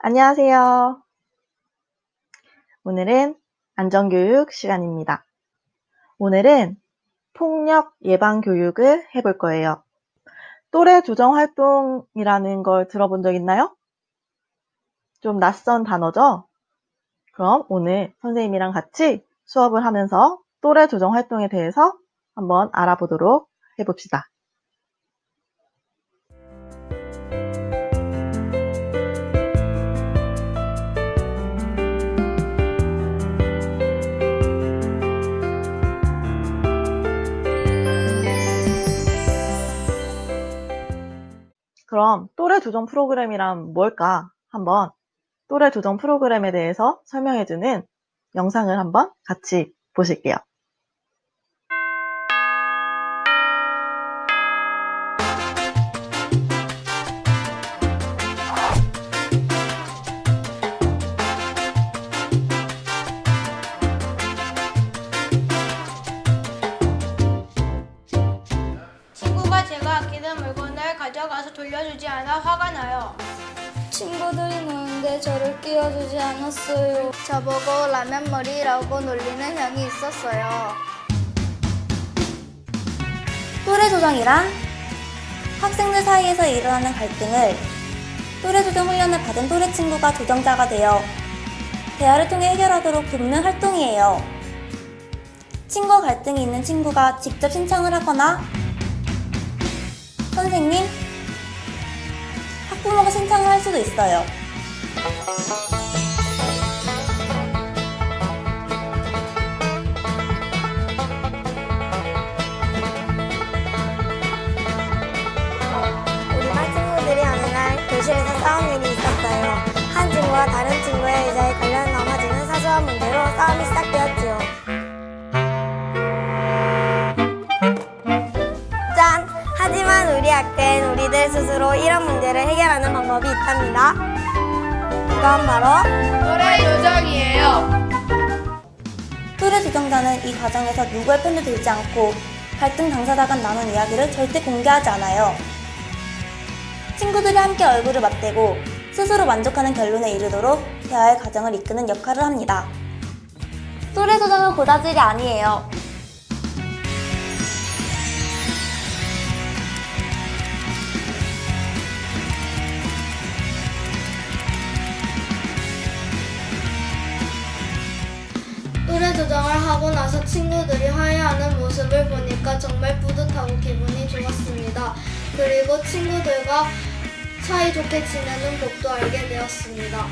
안녕하세요. 오늘은 안전교육 시간입니다. 오늘은 폭력 예방 교육을 해볼 거예요. 또래 조정 활동이라는 걸 들어본 적 있나요? 좀 낯선 단어죠? 그럼 오늘 선생님이랑 같이 수업을 하면서 또래 조정 활동에 대해서 한번 알아보도록 해봅시다. 그럼 또래 조정 프로그램이란 뭘까? 한번 또래 조정 프로그램에 대해서 설명해주는 영상을 한번 같이 보실게요. 친구가 제가 아끼는 물건을 가져가서 돌려주지 않아 화가 나요. 친구들이 노는데 저를 끼워주지 않았어요. 저보고 라면머리라고 놀리는 형이 있었어요. 또래 조정이란 학생들 사이에서 일어나는 갈등을 또래 조정 훈련을 받은 또래 친구가 조정자가 되어 대화를 통해 해결하도록 돕는 활동이에요. 친구와 갈등이 있는 친구가 직접 신청을 하거나 선생님, 학부모가 신청을 할 수도 있어요. 우리 반 친구들이 어느 날 교실에서 싸운 일이 있었어요. 한 친구와 다른 친구의 의자에 걸려 넘어지는 사소한 문제로 싸움이 시작되었지요. 짠! 하지만 우리 학교엔 우리들 스스로 이런 문제를 해결하는 방법이 있답니다. 그건 바로 또래 조정이에요. 또래 조정자는 이 과정에서 누구의 편도 들지 않고 갈등 당사자가 나눈 이야기를 절대 공개하지 않아요. 친구들이 함께 얼굴을 맞대고 스스로 만족하는 결론에 이르도록 대화의 과정을 이끄는 역할을 합니다. 또래 조정은 고다질이 아니에요. 또래 조정을 하고 나서 친구들이 화해하는 모습을 보니까 정말 뿌듯하고 기분이 좋았습니다. 그리고 친구들과 사이좋게 지내는 법도 알게 되었습니다.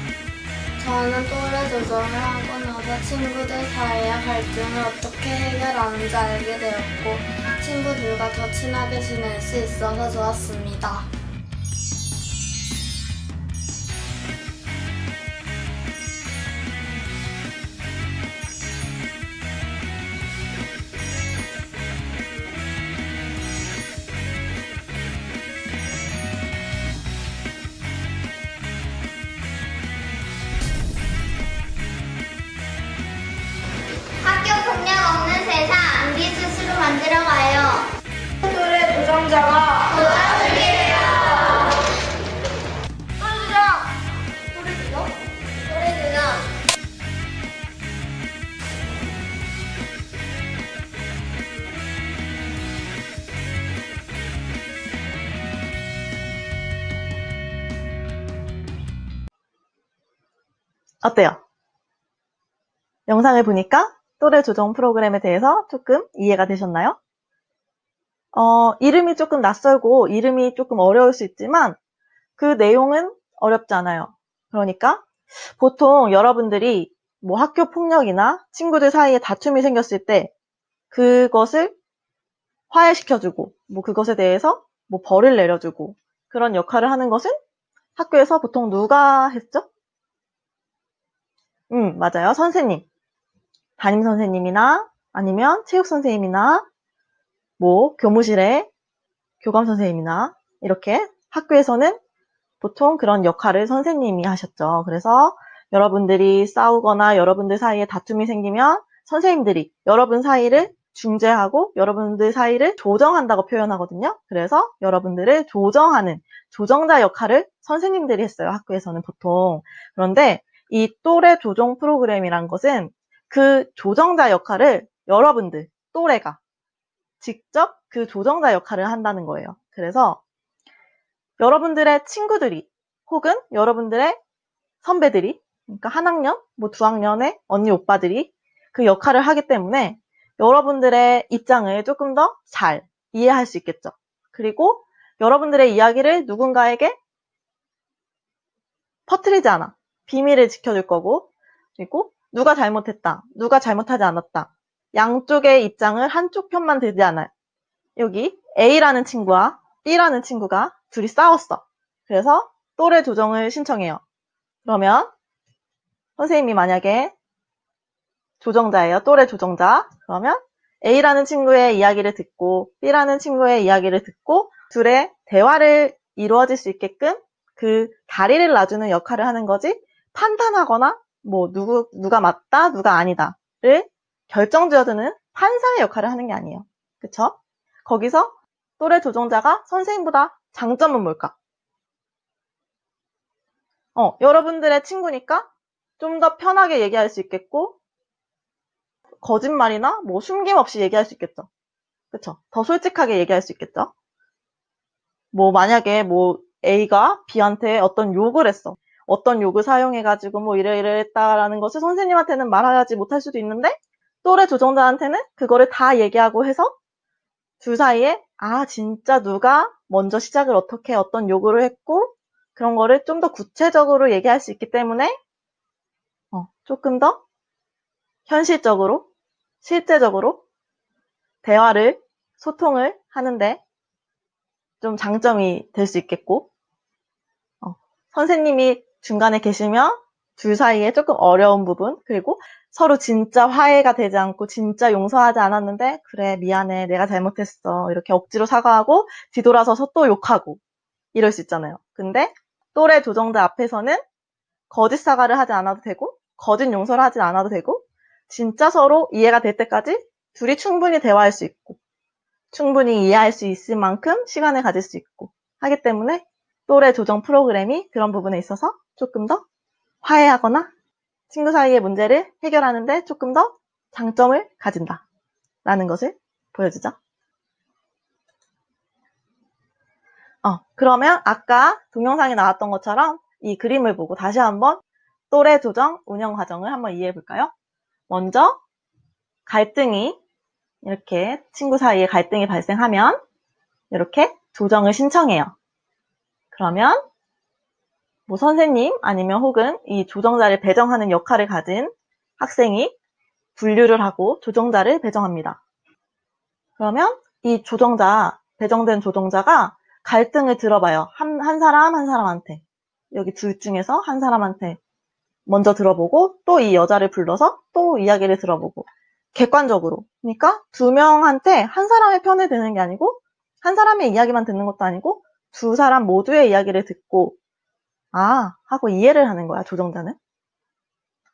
저는 또래 조정을 하고 나서 친구들 사이의 갈등을 어떻게 해결하는지 알게 되었고 친구들과 더 친하게 지낼 수 있어서 좋았습니다. 학교 폭력 없는 세상 우리 스스로 만들어가요. 또래 조정자가 고다질이에요. 또래 조정. 어때요? 영상을 보니까 또래 조정 프로그램에 대해서 조금 이해가 되셨나요? 이름이 조금 낯설고 이름이 조금 어려울 수 있지만 그 내용은 어렵지 않아요. 그러니까 보통 여러분들이 뭐 학교 폭력이나 친구들 사이에 다툼이 생겼을 때 그것을 화해시켜주고 뭐 그것에 대해서 뭐 벌을 내려주고 그런 역할을 하는 것은 학교에서 보통 누가 했죠? 맞아요. 선생님. 담임 선생님이나 아니면 체육 선생님이나 뭐 교무실에 교감 선생님이나 이렇게 학교에서는 보통 그런 역할을 선생님이 하셨죠. 그래서 여러분들이 싸우거나 여러분들 사이에 다툼이 생기면 선생님들이 여러분 사이를 중재하고 여러분들 사이를 조정한다고 표현하거든요. 그래서 여러분들을 조정하는 조정자 역할을 선생님들이 했어요. 학교에서는 보통. 그런데 이 또래 조정 프로그램이란 것은 그 조정자 역할을 여러분들, 또래가 직접 그 조정자 역할을 한다는 거예요. 그래서 여러분들의 친구들이 혹은 여러분들의 선배들이, 그러니까 한 학년, 뭐 두 학년의 언니 오빠들이 그 역할을 하기 때문에 여러분들의 입장을 조금 더 잘 이해할 수 있겠죠. 그리고 여러분들의 이야기를 누군가에게 퍼뜨리지 않아. 비밀을 지켜줄 거고, 그리고 누가 잘못했다, 누가 잘못하지 않았다. 양쪽의 입장을 한쪽 편만 들지 않아요. 여기 A라는 친구와 B라는 친구가 둘이 싸웠어. 그래서 또래 조정을 신청해요. 그러면 선생님이 만약에 조정자예요. 또래 조정자. 그러면 A라는 친구의 이야기를 듣고 B라는 친구의 이야기를 듣고 둘의 대화를 이루어질 수 있게끔 그 다리를 놔주는 역할을 하는 거지, 판단하거나 뭐 누가 맞다, 누가 아니다를 결정지어주는 판사의 역할을 하는 게 아니에요. 그쵸? 거기서 또래 조정자가 선생님보다 장점은 뭘까? 여러분들의 친구니까 좀 더 편하게 얘기할 수 있겠고, 거짓말이나 뭐 숨김 없이 얘기할 수 있겠죠. 그쵸? 더 솔직하게 얘기할 수 있겠죠. 뭐 만약에 뭐 A가 B한테 어떤 욕을 했어. 어떤 욕을 사용해가지고 뭐 이래 했다라는 것을 선생님한테는 말하지 못할 수도 있는데, 또래 조정자한테는 그거를 다 얘기하고 해서 둘 사이에 진짜 누가 먼저 시작을 어떻게 어떤 요구를 했고 그런 거를 좀 더 구체적으로 얘기할 수 있기 때문에 조금 더 현실적으로 실제적으로 대화를 소통을 하는데 좀 장점이 될 수 있겠고, 선생님이 중간에 계시면 둘 사이에 조금 어려운 부분, 그리고 서로 진짜 화해가 되지 않고 진짜 용서하지 않았는데 그래 미안해 내가 잘못했어 이렇게 억지로 사과하고 뒤돌아서서 또 욕하고 이럴 수 있잖아요. 근데 또래 조정자 앞에서는 거짓 사과를 하지 않아도 되고 거짓 용서를 하지 않아도 되고 진짜 서로 이해가 될 때까지 둘이 충분히 대화할 수 있고 충분히 이해할 수 있을 만큼 시간을 가질 수 있고 하기 때문에 또래 조정 프로그램이 그런 부분에 있어서 조금 더 화해하거나 친구 사이의 문제를 해결하는데 조금 더 장점을 가진다라는 것을 보여주죠. 그러면 아까 동영상에 나왔던 것처럼 이 그림을 보고 다시 한번 또래 조정 운영 과정을 한번 이해해 볼까요? 먼저 갈등이 이렇게 친구 사이에 갈등이 발생하면 이렇게 조정을 신청해요. 그러면 뭐 선생님 아니면 혹은 이 조정자를 배정하는 역할을 가진 학생이 분류를 하고 조정자를 배정합니다. 그러면 이 배정된 조정자가 갈등을 들어봐요. 한 사람 한 사람한테. 여기 둘 중에서 한 사람한테 먼저 들어보고 또 이 여자를 불러서 또 이야기를 들어보고 객관적으로. 그러니까 두 명한테 한 사람의 편을 드는 게 아니고 한 사람의 이야기만 듣는 것도 아니고 두 사람 모두의 이야기를 듣고 하고 이해를 하는 거야, 조정자는.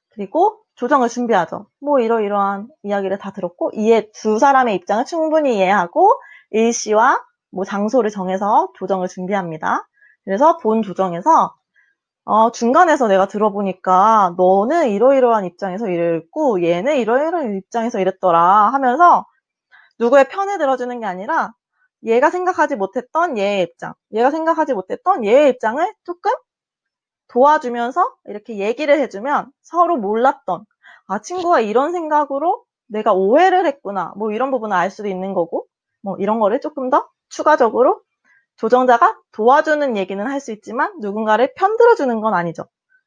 그리고 조정을 준비하죠. 뭐 이러이러한 이야기를 다 들었고 두 사람의 입장을 충분히 이해하고 일시와 뭐 장소를 정해서 조정을 준비합니다. 그래서 본 조정에서 중간에서 내가 들어보니까 너는 이러이러한 입장에서 이랬고 얘는 이러이러한 입장에서 이랬더라 하면서 누구의 편을 들어주는 게 아니라 얘가 생각하지 못했던 얘의 입장, 얘가 생각하지 못했던 얘의 입장을 조금 도와주면서 이렇게 얘기를 해주면 서로 몰랐던 친구가 이런 생각으로 내가 오해를 했구나 뭐 이런 부분을 알 수도 있는 거고 뭐 이런 거를 조금 더 추가적으로 조정자가 도와주는 얘기는 할 수 있지만 누군가를 편들어주는 건 아니죠.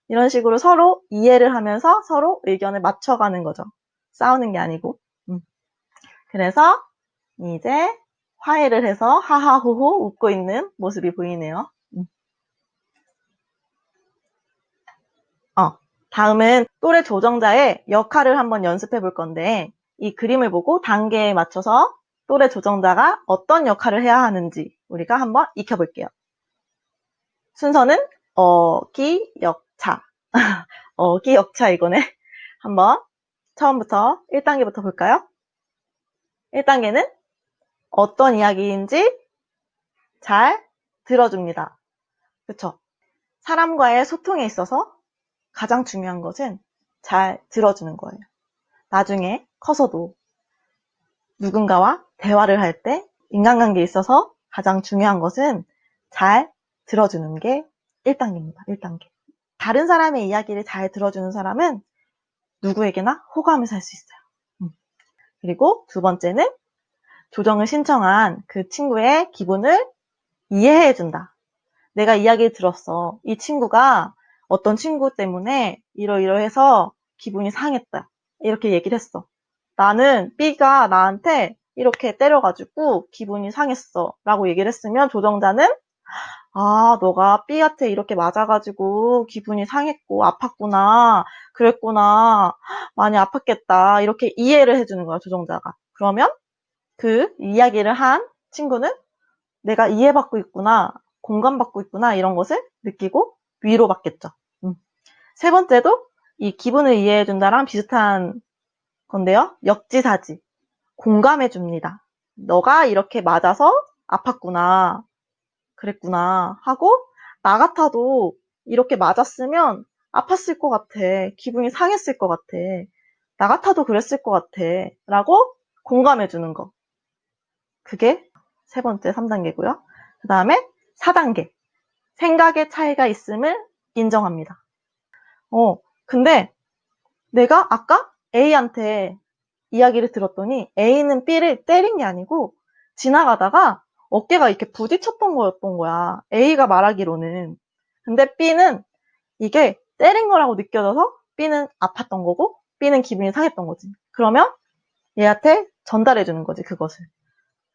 이런 식으로 서로 이해를 하면서 서로 의견을 맞춰가는 거죠. 싸우는 게 아니고. 그래서 이제 화해를 해서 하하호호 웃고 있는 모습이 보이네요. 다음은 또래 조정자의 역할을 한번 연습해 볼 건데 이 그림을 보고 단계에 맞춰서 또래 조정자가 어떤 역할을 해야 하는지 우리가 한번 익혀볼게요. 순서는 어기역차. 어기역차 이거네. 한번 처음부터 1단계부터 볼까요? 1단계는 어떤 이야기인지 잘 들어줍니다. 그쵸? 사람과의 소통에 있어서 가장 중요한 것은 잘 들어주는 거예요. 나중에 커서도 누군가와 대화를 할 때 인간관계에 있어서 가장 중요한 것은 잘 들어주는 게 1단계입니다. 1단계. 다른 사람의 이야기를 잘 들어주는 사람은 누구에게나 호감을 살 수 있어요. 그리고 두 번째는 조정을 신청한 그 친구의 기분을 이해해준다. 내가 이야기를 들었어. 이 친구가 어떤 친구 때문에 이러이러해서 기분이 상했다. 이렇게 얘기를 했어. 나는 B가 나한테 이렇게 때려가지고 기분이 상했어. 라고 얘기를 했으면 조정자는 아, 너가 B한테 이렇게 맞아가지고 기분이 상했고 아팠구나. 그랬구나. 많이 아팠겠다. 이렇게 이해를 해주는 거야, 조정자가. 그러면 그 이야기를 한 친구는 내가 이해받고 있구나, 공감받고 있구나, 이런 것을 느끼고 위로받겠죠. 세 번째도 이 기분을 이해해준다랑 비슷한 건데요. 역지사지. 공감해줍니다. 너가 이렇게 맞아서 아팠구나, 그랬구나 하고 나 같아도 이렇게 맞았으면 아팠을 것 같아. 기분이 상했을 것 같아. 나 같아도 그랬을 것 같아. 라고 공감해주는 거. 그게 세 번째 3단계고요. 그 다음에 4단계. 생각의 차이가 있음을 인정합니다. 근데 내가 아까 A한테 이야기를 들었더니 A는 B를 때린 게 아니고 지나가다가 어깨가 이렇게 부딪혔던 거였던 거야. A가 말하기로는. 근데 B는 이게 때린 거라고 느껴져서 B는 아팠던 거고 B는 기분이 상했던 거지. 그러면 얘한테 전달해 주는 거지, 그것을.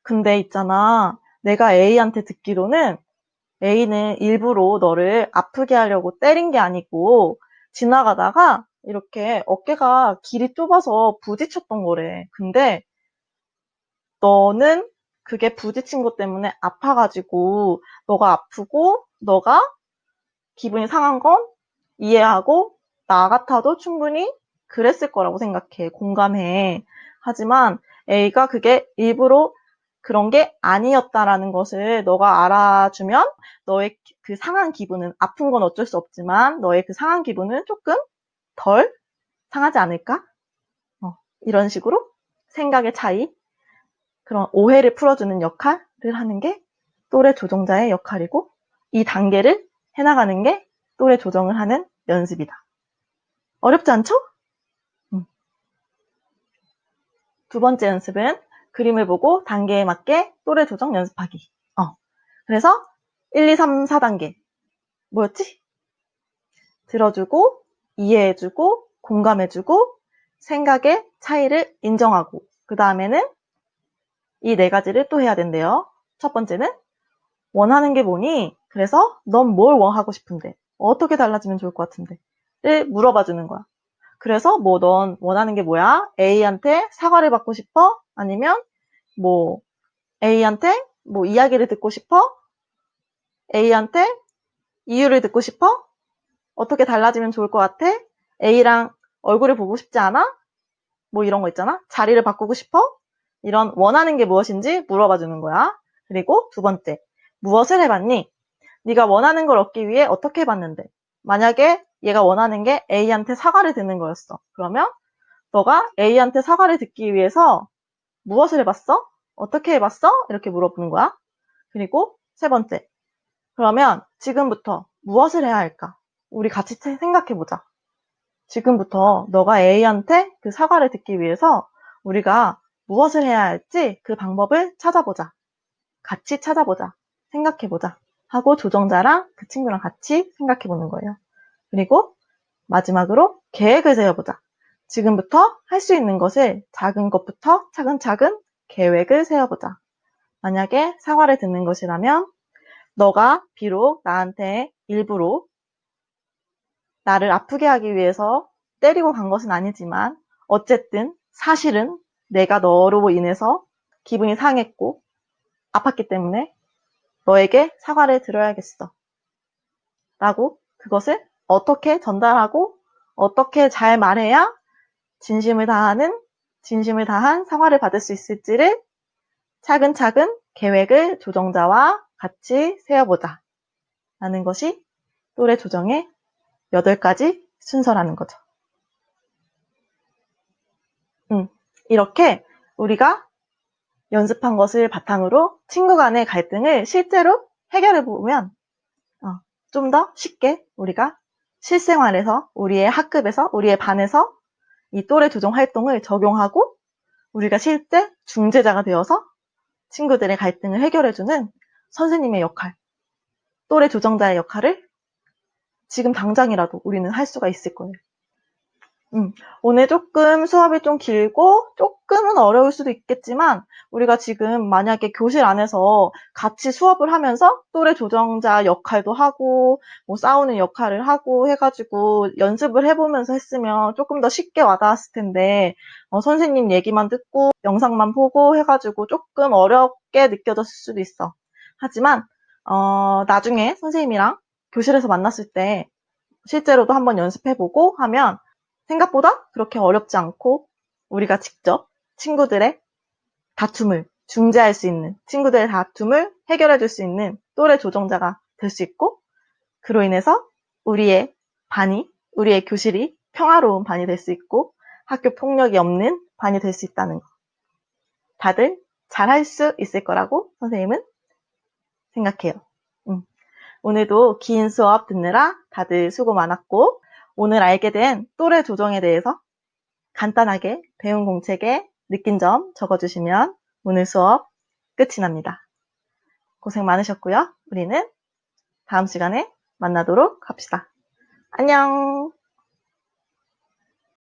근데 있잖아. 내가 A한테 듣기로는 A는 일부러 너를 아프게 하려고 때린 게 아니고 지나가다가 이렇게 어깨가 길이 좁아서 부딪혔던 거래. 근데 너는 그게 부딪힌 것 때문에 아파가지고 너가 아프고 너가 기분이 상한 건 이해하고 나 같아도 충분히 그랬을 거라고 생각해. 공감해. 하지만 A가 그게 일부러 그런 게 아니었다라는 것을 너가 알아주면 너의 그 상한 기분은 아픈 건 어쩔 수 없지만 너의 그 상한 기분은 조금 덜 상하지 않을까? 이런 식으로 생각의 차이, 그런 오해를 풀어주는 역할을 하는 게 또래 조정자의 역할이고 이 단계를 해나가는 게 또래 조정을 하는 연습이다. 어렵지 않죠? 두 번째 연습은 그림을 보고 단계에 맞게 또래 조정 연습하기. 그래서 1, 2, 3, 4단계. 뭐였지? 들어주고, 이해해주고, 공감해주고, 생각의 차이를 인정하고, 그 다음에는 이 네 가지를 또 해야 된대요. 첫 번째는 원하는 게 뭐니? 그래서 넌 뭘 하고 싶은데? 어떻게 달라지면 좋을 것 같은데? 를 물어봐 주는 거야. 그래서 뭐 넌 원하는 게 뭐야? A한테 사과를 받고 싶어? 아니면 뭐 A한테 뭐 이야기를 듣고 싶어? A한테 이유를 듣고 싶어? 어떻게 달라지면 좋을 것 같아? A랑 얼굴을 보고 싶지 않아? 뭐 이런 거 있잖아. 자리를 바꾸고 싶어? 이런 원하는 게 무엇인지 물어봐 주는 거야. 그리고 두 번째, 무엇을 해봤니? 네가 원하는 걸 얻기 위해 어떻게 해봤는데? 만약에 얘가 원하는 게 A한테 사과를 듣는 거였어. 그러면 너가 A한테 사과를 듣기 위해서 무엇을 해봤어? 어떻게 해봤어? 이렇게 물어보는 거야. 그리고 세 번째, 그러면 지금부터 무엇을 해야 할까? 우리 같이 생각해보자. 지금부터 너가 A한테 그 사과를 듣기 위해서 우리가 무엇을 해야 할지 그 방법을 찾아보자. 같이 찾아보자. 생각해보자. 하고 조정자랑 그 친구랑 같이 생각해보는 거예요. 그리고 마지막으로 계획을 세워보자. 지금부터 할 수 있는 것을 작은 것부터 차근차근 계획을 세워보자. 만약에 사과를 듣는 것이라면 너가 비록 나한테 일부러 나를 아프게 하기 위해서 때리고 간 것은 아니지만 어쨌든 사실은 내가 너로 인해서 기분이 상했고 아팠기 때문에 너에게 사과를 드려야겠어. 라고 그것을 어떻게 전달하고 어떻게 잘 말해야 진심을 다하는 진심을 다한 사과를 받을 수 있을지를 차근차근 계획을 조정자와 같이 세워보자 라는 것이 또래 조정의 8가지 순서라는 거죠. 이렇게 우리가 연습한 것을 바탕으로 친구 간의 갈등을 실제로 해결해보면 좀 더 쉽게 우리가 실생활에서 우리의 학급에서 우리의 반에서 이 또래 조정 활동을 적용하고 우리가 실제 중재자가 되어서 친구들의 갈등을 해결해주는 선생님의 역할, 또래 조정자의 역할을 지금 당장이라도 우리는 할 수가 있을 거예요. 오늘 조금 수업이 좀 길고 조금은 어려울 수도 있겠지만 우리가 지금 만약에 교실 안에서 같이 수업을 하면서 또래 조정자 역할도 하고 뭐 싸우는 역할을 하고 해가지고 연습을 해보면서 했으면 조금 더 쉽게 와닿았을 텐데 선생님 얘기만 듣고 영상만 보고 해가지고 조금 어렵게 느껴졌을 수도 있어. 하지만 나중에 선생님이랑 교실에서 만났을 때 실제로도 한번 연습해보고 하면 생각보다 그렇게 어렵지 않고 우리가 직접 친구들의 다툼을 중재할 수 있는, 친구들의 다툼을 해결해 줄 수 있는 또래 조정자가 될 수 있고 그로 인해서 우리의 반이, 우리의 교실이 평화로운 반이 될 수 있고 학교 폭력이 없는 반이 될 수 있다는 거. 다들 잘할 수 있을 거라고 선생님은 생각해요. 오늘도 긴 수업 듣느라 다들 수고 많았고 오늘 알게 된 또래 조정에 대해서 간단하게 배운 공책에 느낀 점 적어주시면 오늘 수업 끝이 납니다. 고생 많으셨고요. 우리는 다음 시간에 만나도록 합시다. 안녕!